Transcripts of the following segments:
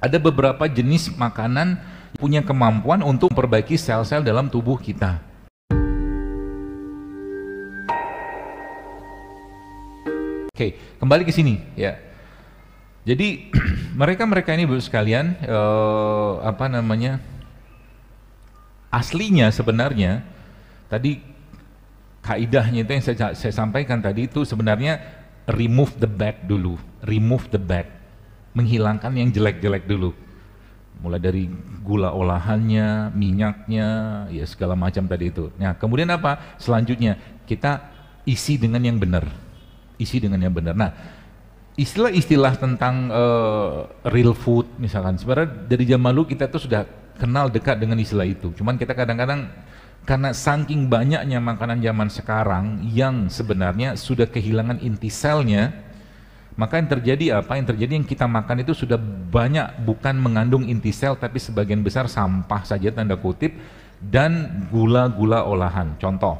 Ada beberapa jenis makanan yang punya kemampuan untuk memperbaiki sel-sel dalam tubuh kita. Oke, kembali ke sini ya. Jadi mereka ini Bapak sekalian, aslinya sebenarnya tadi kaidahnya itu yang saya sampaikan tadi itu sebenarnya remove the bad dulu, remove the bad, menghilangkan yang jelek-jelek dulu, mulai dari gula olahannya, minyaknya, ya segala macam tadi itu. Nah kemudian apa? Selanjutnya kita isi dengan yang benar, isi dengan yang benar. Nah istilah-istilah tentang real food misalkan, sebenarnya dari zaman dulu kita tuh sudah kenal dekat dengan istilah itu. Cuman kita kadang-kadang karena saking banyaknya makanan zaman sekarang yang sebenarnya sudah kehilangan inti selnya, maka yang terjadi apa? Yang terjadi yang kita makan itu sudah banyak bukan mengandung inti sel, tapi sebagian besar sampah saja tanda kutip dan gula-gula olahan. Contoh,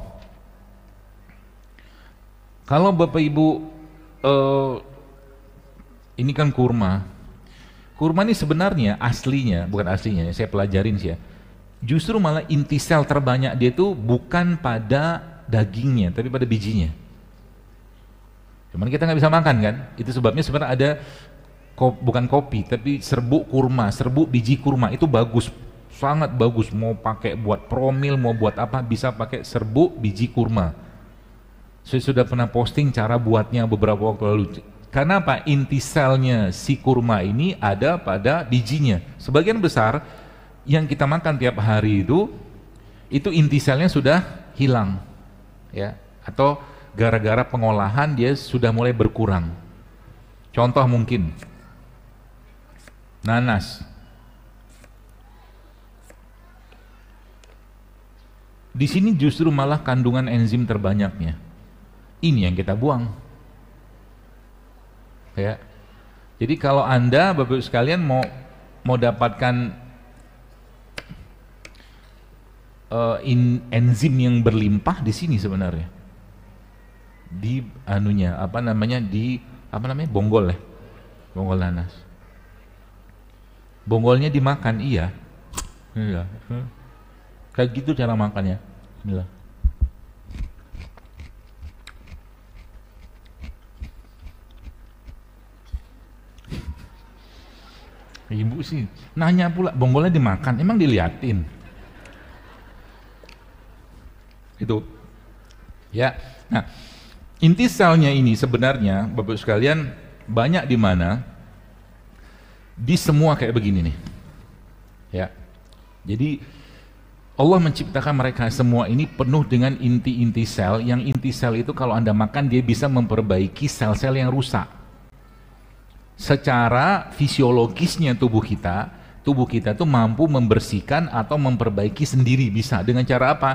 kalau Bapak Ibu ini kan kurma. Kurma ini sebenarnya aslinya, bukan aslinya, saya pelajarin sih ya. Justru malah inti sel terbanyak dia itu bukan pada dagingnya, tapi pada bijinya. Cuman kita nggak bisa makan kan? Itu sebabnya sebenarnya ada bukan kopi, tapi serbuk kurma, serbuk biji kurma itu bagus, sangat bagus. Mau pakai buat promil, mau buat apa, bisa pakai serbuk biji kurma. Saya sudah pernah posting cara buatnya beberapa waktu lalu. Karena apa? Inti selnya si kurma ini ada pada bijinya. Sebagian besar yang kita makan tiap hari itu inti selnya sudah hilang, ya, atau gara-gara pengolahan dia sudah mulai berkurang. Contoh mungkin nanas. Di sini justru malah kandungan enzim terbanyaknya. Ini yang kita buang. Ya. Jadi kalau Anda Bapak Ibu sekalian mau dapatkan enzim yang berlimpah di sini sebenarnya. Di anunya, bonggol ya. Bonggol nanas. Bonggolnya dimakan, iya. Iya. Kayak gitu cara makannya. Bismillah. Ibu sih nanya pula, bonggolnya dimakan, emang diliatin? Itu ya. Nah inti selnya ini sebenarnya Bapak sekalian banyak di mana? Di semua kayak begini nih ya. Jadi Allah menciptakan mereka semua ini penuh dengan inti-inti sel, yang inti sel itu kalau Anda makan dia bisa memperbaiki sel-sel yang rusak. Secara fisiologisnya tubuh kita tuh mampu membersihkan atau memperbaiki sendiri, bisa. Dengan cara apa?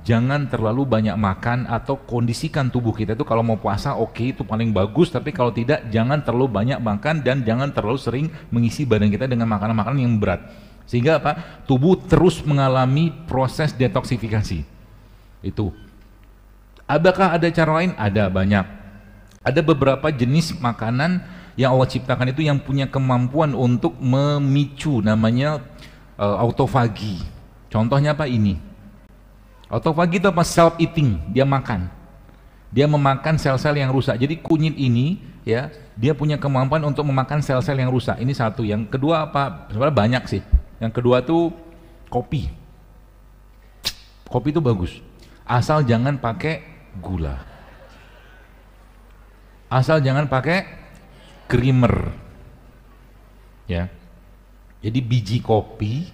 Jangan terlalu banyak makan atau kondisikan tubuh kita itu, kalau mau puasa oke, itu paling bagus, tapi kalau tidak jangan terlalu banyak makan dan jangan terlalu sering mengisi badan kita dengan makanan-makanan yang berat, sehingga apa? Tubuh terus mengalami proses detoksifikasi. Itu. Adakah ada cara lain? Ada, banyak. Ada beberapa jenis makanan yang Allah ciptakan itu yang punya kemampuan untuk memicu, namanya autofagi. Contohnya apa? Ini autofagi itu apa? Self eating, dia makan, dia memakan sel-sel yang rusak. Jadi kunyit ini ya, dia punya kemampuan untuk memakan sel-sel yang rusak. Ini satu. Yang kedua apa? Sebenarnya banyak sih. Yang kedua tuh kopi. Kopi itu bagus, asal jangan pakai gula, asal jangan pakai creamer ya. Jadi biji kopi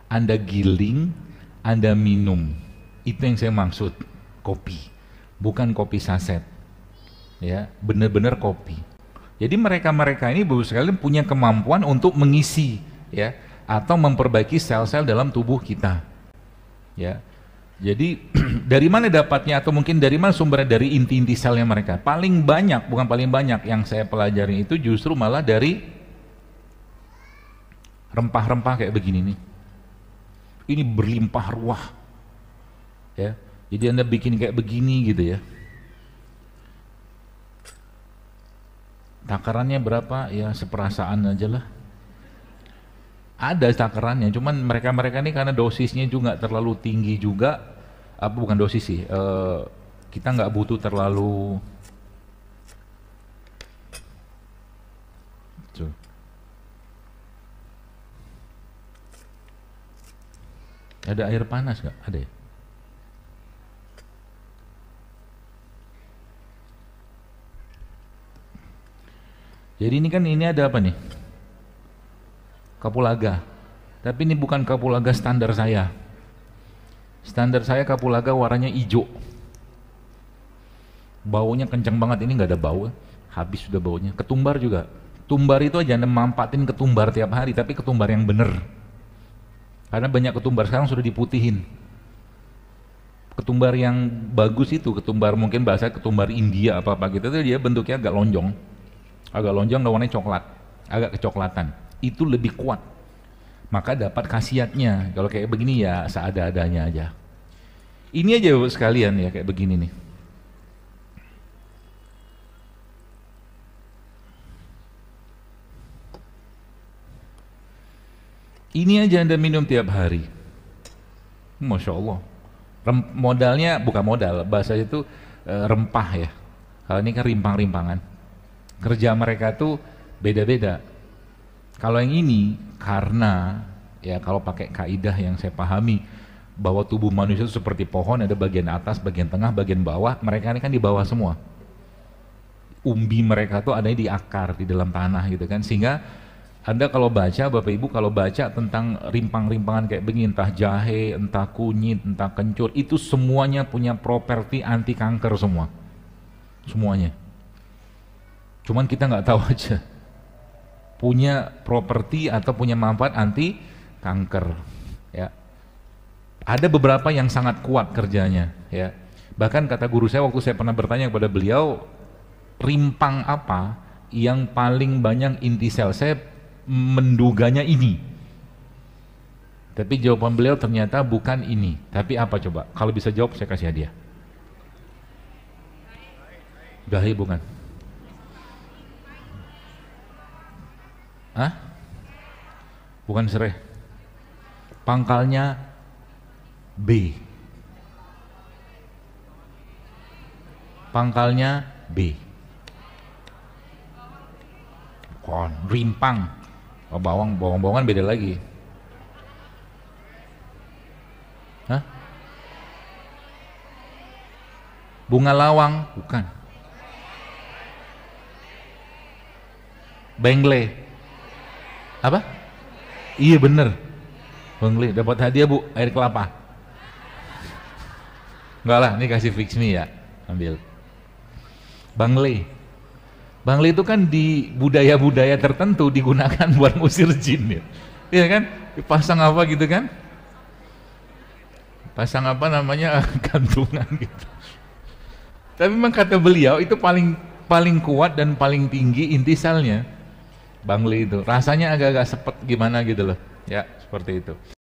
Anda giling, Anda minum, itu yang saya maksud kopi, bukan kopi saset ya, benar-benar kopi. Jadi mereka ini Bapak sekalian punya kemampuan untuk mengisi ya, atau memperbaiki sel-sel dalam tubuh kita ya. Jadi dari mana dapatnya, atau mungkin dari mana sumbernya? Dari inti-inti selnya mereka. Paling banyak, bukan paling banyak, yang saya pelajari itu justru malah dari rempah-rempah kayak begini nih. Ini berlimpah ruah ya. Jadi Anda bikin kayak begini gitu ya. Takarannya berapa? Ya seperasaan aja lah. Ada takarannya, cuman mereka-mereka ini karena dosisnya juga terlalu tinggi juga, apa bukan dosis sih, kita nggak butuh terlalu. Tuh. Ada air panas nggak? Ada ya? Jadi ini kan ini ada apa nih? Kapulaga. Tapi ini bukan kapulaga standar saya. Standar saya kapulaga warnanya hijau. Baunya kencang banget, ini nggak ada bau. Habis sudah baunya. Ketumbar juga. Tumbar itu aja Anda mampatin ketumbar tiap hari, tapi ketumbar yang bener. Karena banyak ketumbar sekarang sudah diputihin. Ketumbar yang bagus itu, ketumbar mungkin bahasa ketumbar India apa-apa gitu, itu dia bentuknya agak lonjong. Agak lonjong dan warnanya coklat, agak kecoklatan. Itu lebih kuat. Maka dapat khasiatnya. Kalau kayak begini ya seada-adanya aja. Ini aja sekalian ya kayak begini nih. Ini aja Anda minum tiap hari. Masya Allah. Modalnya bukan modal, bahasa itu rempah ya. Kalau ini kan rimpang-rimpangan. Kerja mereka tuh beda-beda. Kalau yang ini karena ya kalau pakai kaidah yang saya pahami bahwa tubuh manusia itu seperti pohon, ada bagian atas, bagian tengah, bagian bawah. Mereka ini kan di bawah semua. Umbi mereka tuh ada di akar, di dalam tanah gitu kan. Sehingga Anda kalau baca, Bapak Ibu kalau baca tentang rimpang-rimpangan kayak begini, entah jahe, entah kunyit, entah kencur, itu semuanya punya properti anti kanker semua. Semuanya. Cuman kita nggak tahu aja. Punya properti atau punya manfaat anti kanker. Ya. Ada beberapa yang sangat kuat kerjanya. Ya. Bahkan kata guru saya waktu saya pernah bertanya kepada beliau, rimpang apa yang paling banyak inti sel? Saya menduganya ini, tapi jawaban beliau ternyata bukan ini, tapi apa coba? Kalau bisa jawab saya kasih hadiah. Jahe bukan? Hah? Bukan serai. Pangkalnya B. Pangkalnya B. Kon, rimpang. Oh, bawang-bawangan beda lagi. Hah? Bunga lawang? Bukan. Bengle. Apa? Iya bener. Bengle, dapat hadiah Bu, air kelapa. Enggak lah, ini kasih fix me ya. Ambil. Bangle. Bangle itu kan di budaya-budaya tertentu digunakan buat ngusir jin ya. Iya kan? Pasang apa gitu kan? Pasang apa namanya gantungan gitu. Tapi memang kata beliau itu paling kuat dan paling tinggi intisalnya. Bangle itu. Rasanya agak-agak sepet gimana gitu loh. Ya, seperti itu.